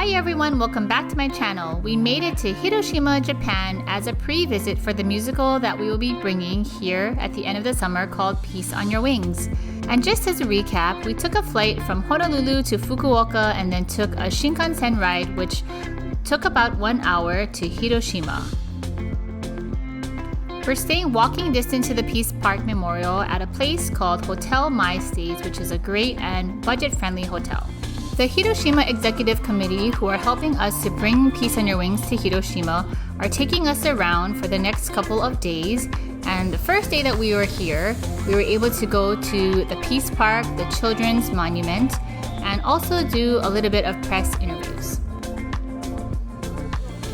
Hi everyone, welcome back to my channel. We made it to Hiroshima, Japan as a pre-visit for the musical that we will be bringing here at the end of the summer called Peace on Your Wings. And just as a recap, we took a flight from Honolulu to Fukuoka and then took a Shinkansen ride which took about 1 hour to Hiroshima. We're staying walking distance to the Peace Park Memorial at a place called Hotel My Stays, which is a great and budget-friendly hotel. The Hiroshima Executive Committee, who are helping us to bring Peace on Your Wings to Hiroshima, are taking us around for the next couple of days. And the first day that we were here, we were able to go to the Peace Park, the Children's Monument, and also do a little bit of press interviews.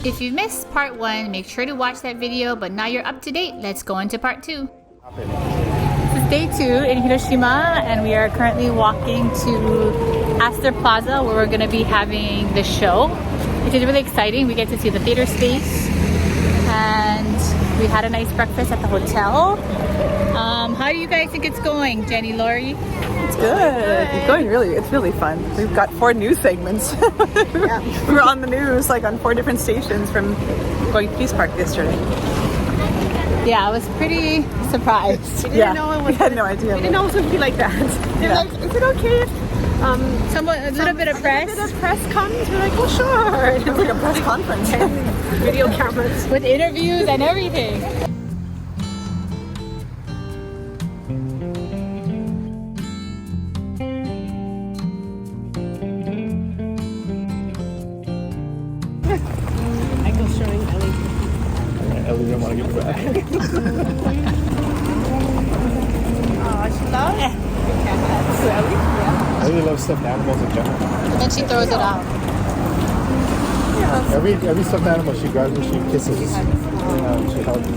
If you missed part 1, make sure to watch that video, but now you're up to date. Let's go into part 2. This is day 2 in Hiroshima, and we are currently walking to Astor Plaza where we're going to be having the show, which is really exciting. We get to see the theater space, and we had a nice breakfast at the hotel. How do you guys think it's going, Jenny, Lori? It's good. It's really fun. We've got 4 news segments. Yeah. We were on the news like on 4 different stations from going to Peace Park yesterday. Yeah, I was pretty surprised. We had no idea. We didn't know it was going to be like that. They're like, is it okay if a little bit of press? A little bit of press comes? We're like, well, sure. It was like a press conference. Video cameras. With interviews and everything. Michael's showing Ellie. Ellie didn't want to give it back. Oh, she loves cats. Ellie? Yeah. Ellie loves stuffed animals in general. And then she throws it out. Yeah. Every stuffed animal she grabs and she kisses. She hugs.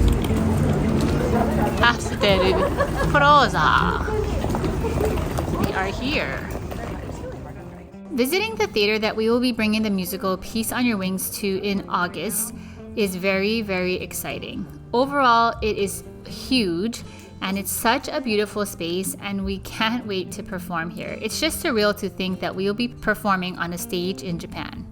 Astor Plaza. We are here. Visiting the theater that we will be bringing the musical Peace on Your Wings to in August is very, very exciting. Overall, it is huge and it's such a beautiful space and we can't wait to perform here. It's just surreal to think that we will be performing on a stage in Japan.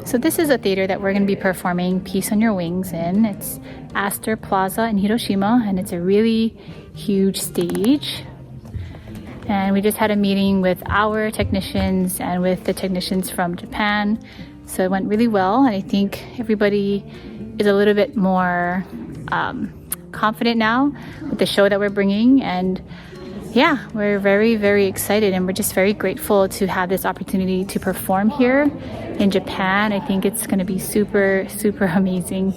So this is a theater that we're going to be performing Peace on Your Wings in. It's Astor Plaza in Hiroshima and it's a really huge stage. And we just had a meeting with our technicians and with the technicians from Japan. So it went really well, and I think everybody is a little bit more confident now with the show that we're bringing. And yeah, we're very, very excited, and we're just very grateful to have this opportunity to perform here in Japan. I think it's going to be super, super amazing.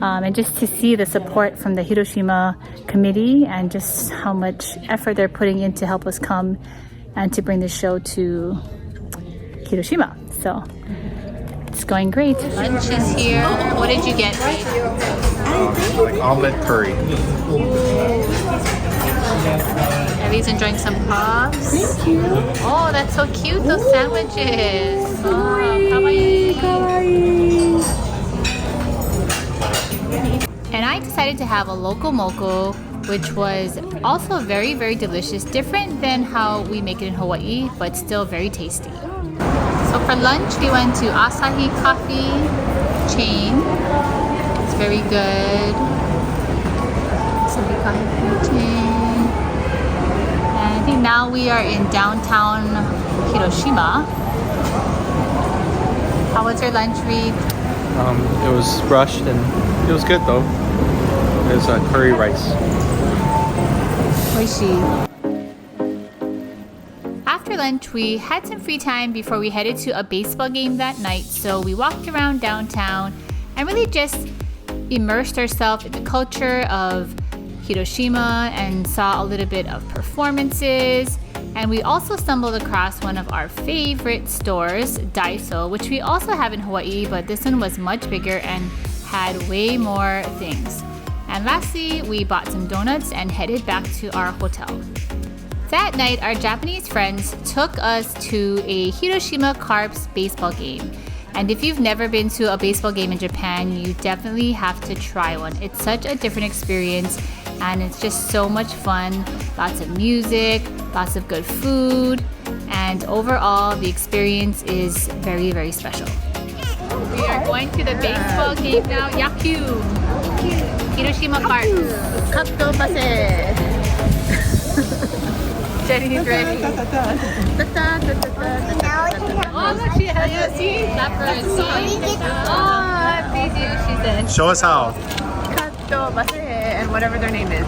And just to see the support from the Hiroshima committee and just how much effort they're putting in to help us come and to bring the show to Hiroshima. So it's going great. Lunch is here. What did you get, Reid? Like omelet curry. Evie's enjoying some pops. Thank you. Oh, that's so cute, those sandwiches. Oh, kawaii. And I decided to have a local moco, which was also very, very delicious. Different than how we make it in Hawaii, but still very tasty. So for lunch, we went to Asahi Coffee chain. It's very good. Asahi Coffee chain. And I think now we are in downtown Hiroshima. How was your lunch, Reid? It was rushed and it was good though. It was curry rice. Oishi. After lunch, we had some free time before we headed to a baseball game that night, so we walked around downtown and really just immersed ourselves in the culture of Hiroshima and saw a little bit of performances. And we also stumbled across one of our favorite stores, Daiso, which we also have in Hawaii, but this one was much bigger and had way more things. And lastly, we bought some donuts and headed back to our hotel. That night, our Japanese friends took us to a Hiroshima Carps baseball game. And if you've never been to a baseball game in Japan, you definitely have to try one. It's such a different experience and it's just so much fun. Lots of music, lots of good food, and overall the experience is very, very special. We are going to the baseball game now. Yaku! Hiroshima Park. Katto base. Jenny's ready. Oh, look, she has a see? Flappers. Oh, please you, she said. Show us how. Katto base and whatever their name is.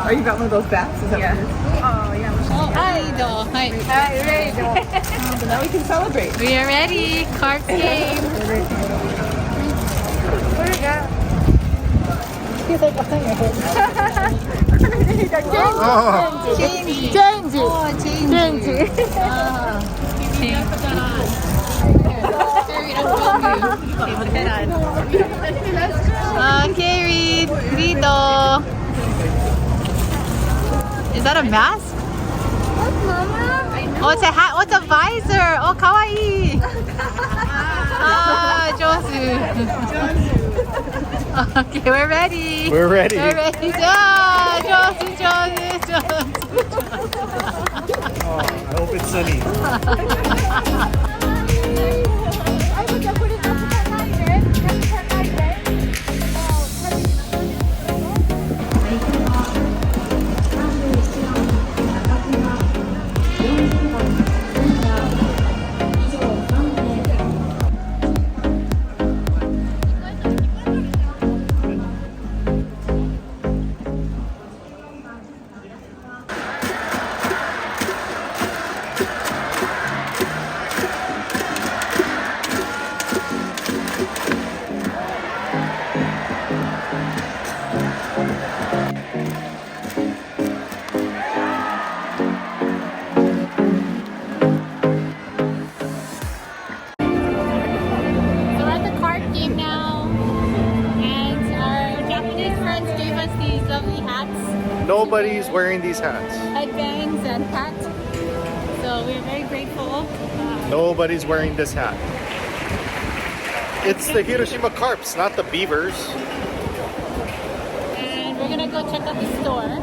Oh, you got one of those bats? Is that what it is? Oh, yeah. Hi, Reid. So now we can celebrate. We are ready. Cards game. Oh. Change. Okay, Reid. Rito. Is that a mask? Oh, it's a hat. Oh, it's a visor. Oh, kawaii. Ah, Josu. Okay, we're ready. We're ready. We're ready. Ah, Josu. Oh, I hope it's sunny. Nobody's wearing these hats. Headbands and hats. So we're very grateful. Nobody's wearing this hat. It's the Hiroshima Carps, not the Beavers. And we're gonna go check out the store.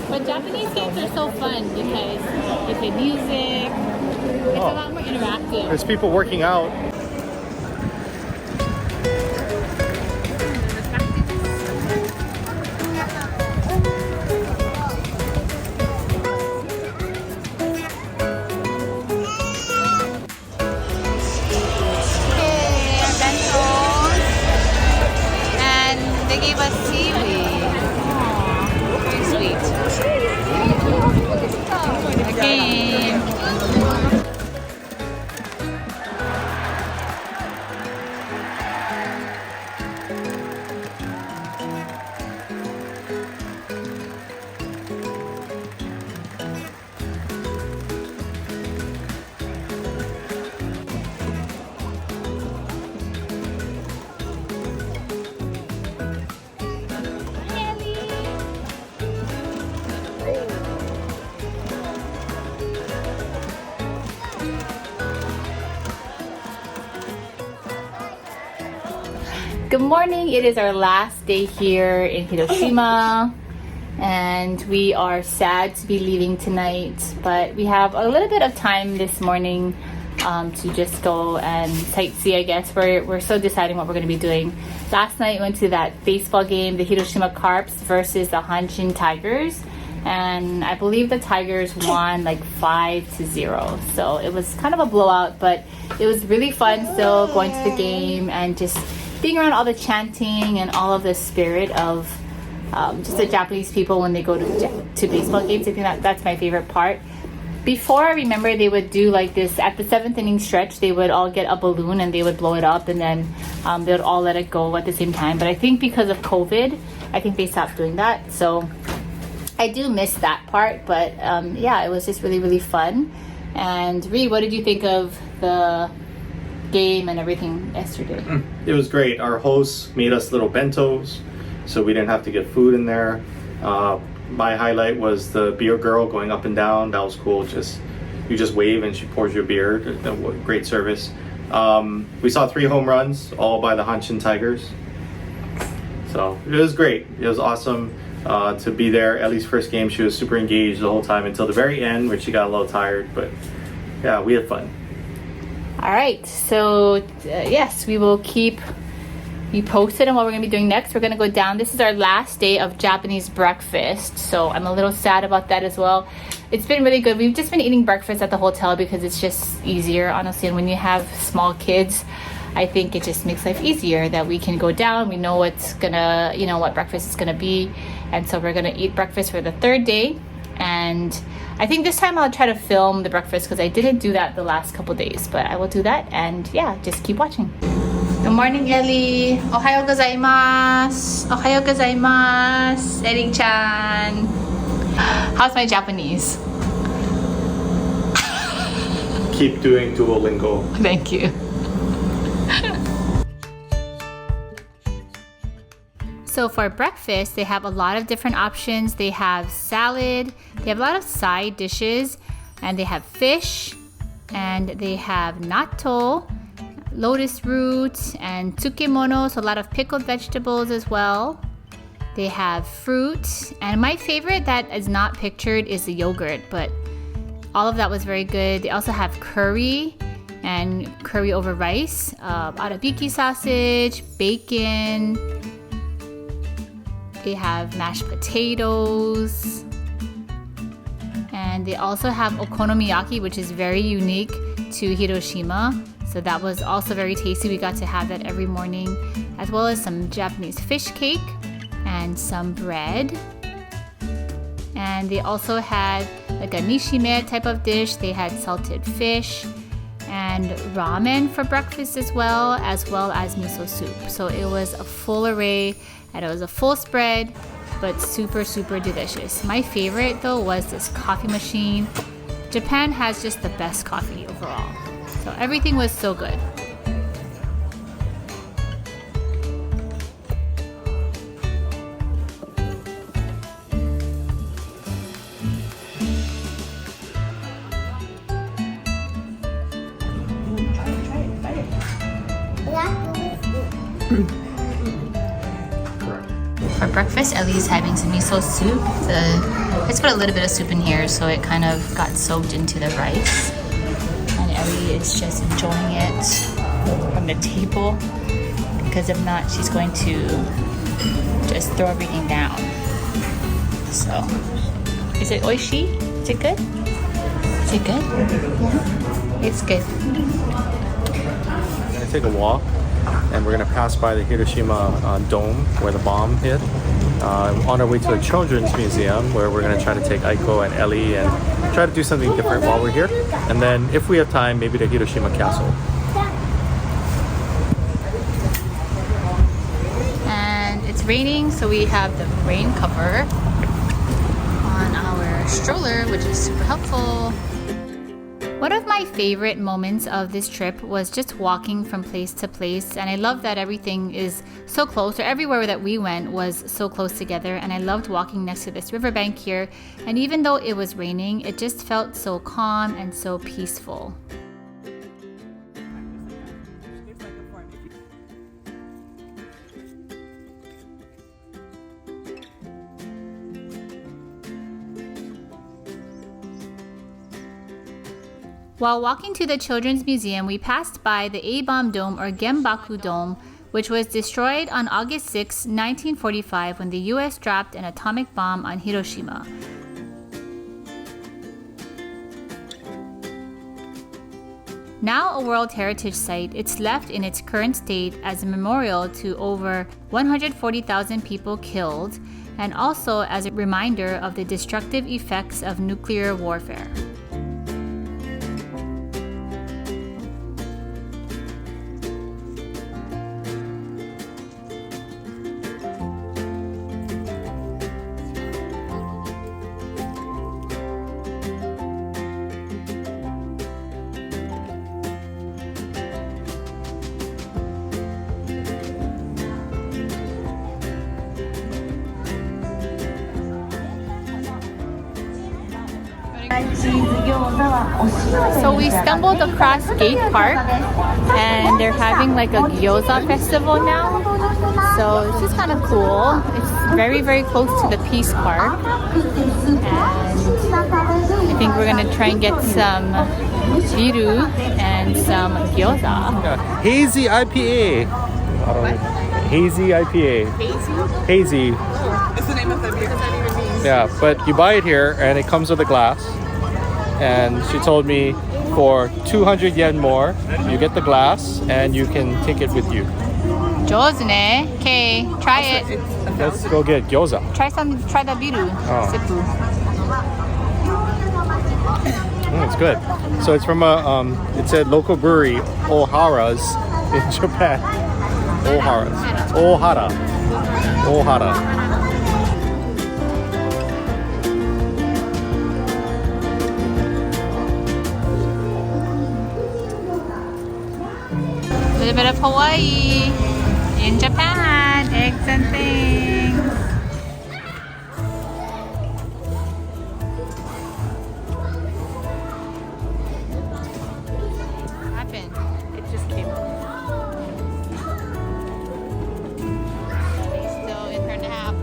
But Japanese games are so fun because they play music. It's a lot more interactive. There's people working out. They gave us seaweed. Very sweet. Okay. Good morning. It is our last day here in Hiroshima and we are sad to be leaving tonight, but we have a little bit of time this morning to just go and sightsee, I guess. We're still deciding what we're going to be doing. Last night we went to that baseball game, the Hiroshima Carps versus the Hanshin Tigers, and I believe the Tigers won like 5-0. So it was kind of a blowout, but it was really fun still going to the game and just being around all the chanting and all of the spirit of just the Japanese people when they go to baseball games. I think that's my favorite part. Before, I remember they would do like this at the 7th inning stretch. They would all get a balloon and they would blow it up, and then they would all let it go at the same time. But I think because of COVID, I think they stopped doing that. So I do miss that part. But yeah, it was just really, really fun. And Reid, what did you think of the game and everything yesterday? It was great. Our hosts made us little bentos, so we didn't have to get food in there. my highlight was the beer girl going up and down. That was cool. You just wave and she pours your beer. Great service. We saw 3 home runs, all by the Hanshin Tigers. So it was great. It was awesome to be there. Ellie's first game, she was super engaged the whole time until the very end, where she got a little tired. But yeah, we had fun. All right, so yes, we will keep you posted on what we're gonna be doing next. We're gonna go down. This is our last day of Japanese breakfast, so I'm a little sad about that as well. It's been really good. We've just been eating breakfast at the hotel because it's just easier, honestly. And when you have small kids, I think it just makes life easier that we can go down. We know what's gonna, what breakfast is gonna be, and so we're gonna eat breakfast for the 3rd day. And I think this time I'll try to film the breakfast because I didn't do that the last couple days, but I will do that. And yeah, just keep watching. Good morning, Ellie. Ohayo gozaimasu. Ohayo gozaimasu. Ellie-chan. How's my Japanese? Keep doing Duolingo. Thank you. So for breakfast, they have a lot of different options. They have salad, they have a lot of side dishes, and they have fish, and they have natto, lotus root, and tsukemono, so a lot of pickled vegetables as well. They have fruit, and my favorite that is not pictured is the yogurt, but all of that was very good. They also have curry and curry over rice, arabiki sausage, bacon. They have mashed potatoes, and they also have okonomiyaki, which is very unique to Hiroshima. So that was also very tasty. We got to have that every morning, as well as some Japanese fish cake and some bread. And they also had like a nishime type of dish. They had salted fish and ramen for breakfast as well as miso soup. So it was a full array, and it was a full spread, but super, super delicious. My favorite though was this coffee machine. Japan has just the best coffee overall. So everything was so good. For breakfast, Ellie's having some miso soup. Let's put a little bit of soup in here so it kind of got soaked into the rice. And Ellie is just enjoying it from the table, because if not, she's going to just throw everything down. So, is it oishi? Is it good? Is it good? Yeah, it's good. We're gonna take a walk, and we're gonna pass by the Hiroshima dome where the bomb hit. On our way to a children's museum, where we're gonna try to take Aiko and Ellie and try to do something different while we're here. And then, if we have time, maybe the Hiroshima castle. And it's raining, so we have the rain cover on our stroller, which is super helpful. One of my favorite moments of this trip was just walking from place to place, and I love that everything is so close, or everywhere that we went was so close together, and I loved walking next to this riverbank here, and even though it was raining, it just felt so calm and so peaceful. While walking to the Children's Museum, we passed by the A-bomb dome, or Genbaku Dome, which was destroyed on August 6, 1945, when the US dropped an atomic bomb on Hiroshima. Now a World Heritage Site, it's left in its current state as a memorial to over 140,000 people killed, and also as a reminder of the destructive effects of nuclear warfare. So we stumbled across Gate Park and they're having like a Gyoza Festival now. So this is kind of cool. It's very, very close to the Peace Park. And I think we're gonna try and get some biru and some gyoza. Hazy IPA. Hazy IPA. Hazy. It's the name of the beer. Yeah, but you buy it here and it comes with a glass. And she told me for 200 yen more, you get the glass and you can take it with you. Jozune. Okay, try it. Let's go get gyoza. Try the biru. Oh. Sippu. It's good. So it's from it said local brewery, Ohara's in Japan. Ohara. A little bit of Hawaii in Japan. Eggs and things. What happened? It just came up. She's still in her nap.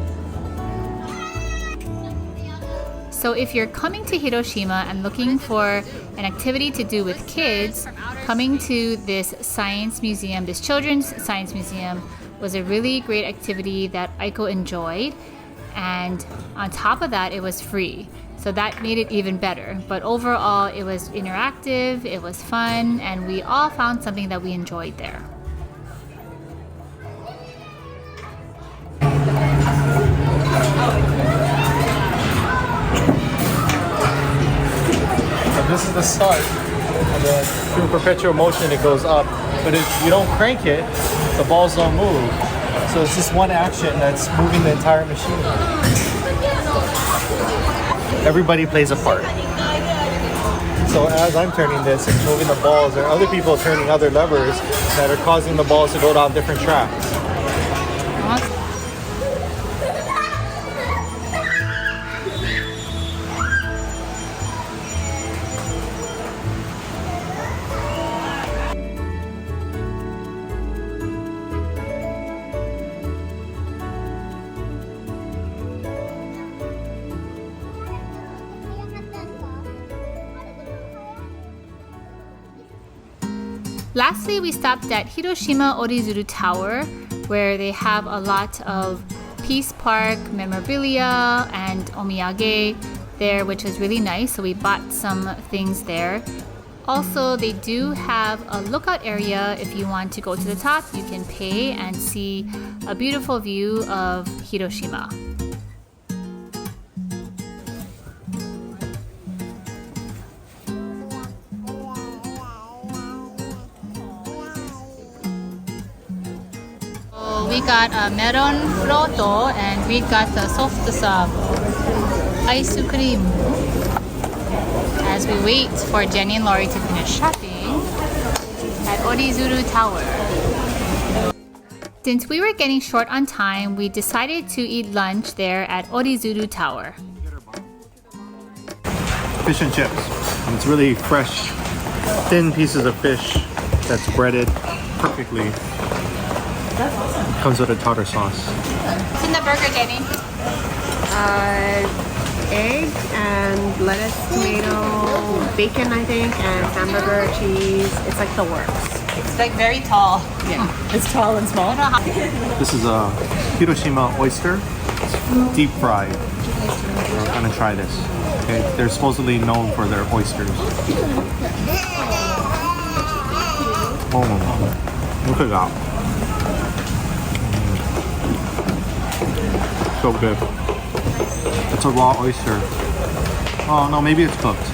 So if you're coming to Hiroshima and looking for an activity to do with kids, coming to this science museum, this children's science museum, was a really great activity that Aiko enjoyed. And on top of that, it was free. So that made it even better. But overall, it was interactive, it was fun, and we all found something that we enjoyed there. So this is the start. And then through perpetual motion it goes up. But if you don't crank it, the balls don't move. So it's just one action that's moving the entire machine. Everybody plays a part. So as I'm turning this and moving the balls, there are other people turning other levers that are causing the balls to go down different tracks. Lastly, we stopped at Hiroshima Orizuru Tower, where they have a lot of Peace Park memorabilia and omiyage there, which was really nice. So we bought some things there. Also, they do have a lookout area. If you want to go to the top, you can pay and see a beautiful view of Hiroshima. We got a melon roto and we got the soft serve ice cream as we wait for Jenny and Laurie to finish shopping at Orizuru Tower. Since we were getting short on time, we decided to eat lunch there at Orizuru Tower. Fish and chips. And it's really fresh, thin pieces of fish that's breaded perfectly. It comes with a tartar sauce. What's in the burger, Jenny? Egg and lettuce, tomato, bacon, I think, and hamburger, cheese. It's like the works. It's like very tall. Yeah, it's tall and small. This is a Hiroshima oyster. It's deep fried. We're gonna try this. Okay, they're supposedly known for their oysters. Oh, look at that. So good. It's a raw oyster. Oh no, maybe it's cooked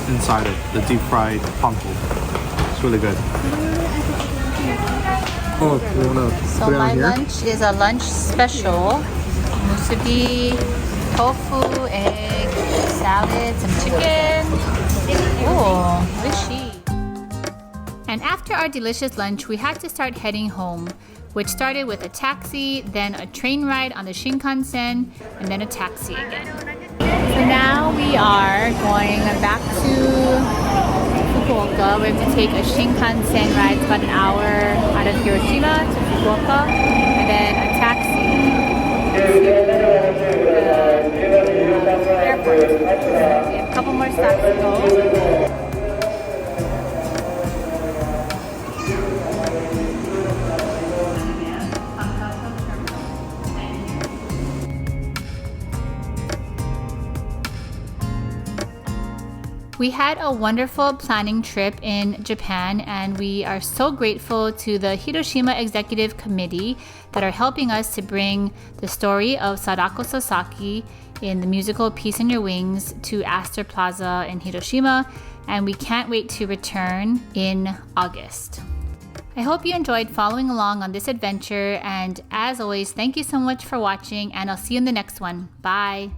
inside it. The deep fried panko. It's really good. Oh, you wanna So put it on my here? lunch is a lunch special. Musubi, tofu, egg, salad, some chicken. Ooh, fishy. And after our delicious lunch, we had to start heading home, which started with a taxi, then a train ride on the Shinkansen, and then a taxi again. So now now we are going back to Fukuoka. We're going to take a Shinkansen ride. It's about an hour out of Hiroshima to Fukuoka, and then a taxi to the airport. We have a couple more stops to go. We had a wonderful planning trip in Japan, and we are so grateful to the Hiroshima Executive Committee that are helping us to bring the story of Sadako Sasaki in the musical Peace in Your Wings to Astor Plaza in Hiroshima, and we can't wait to return in August. I hope you enjoyed following along on this adventure, and as always, thank you so much for watching, and I'll see you in the next one. Bye!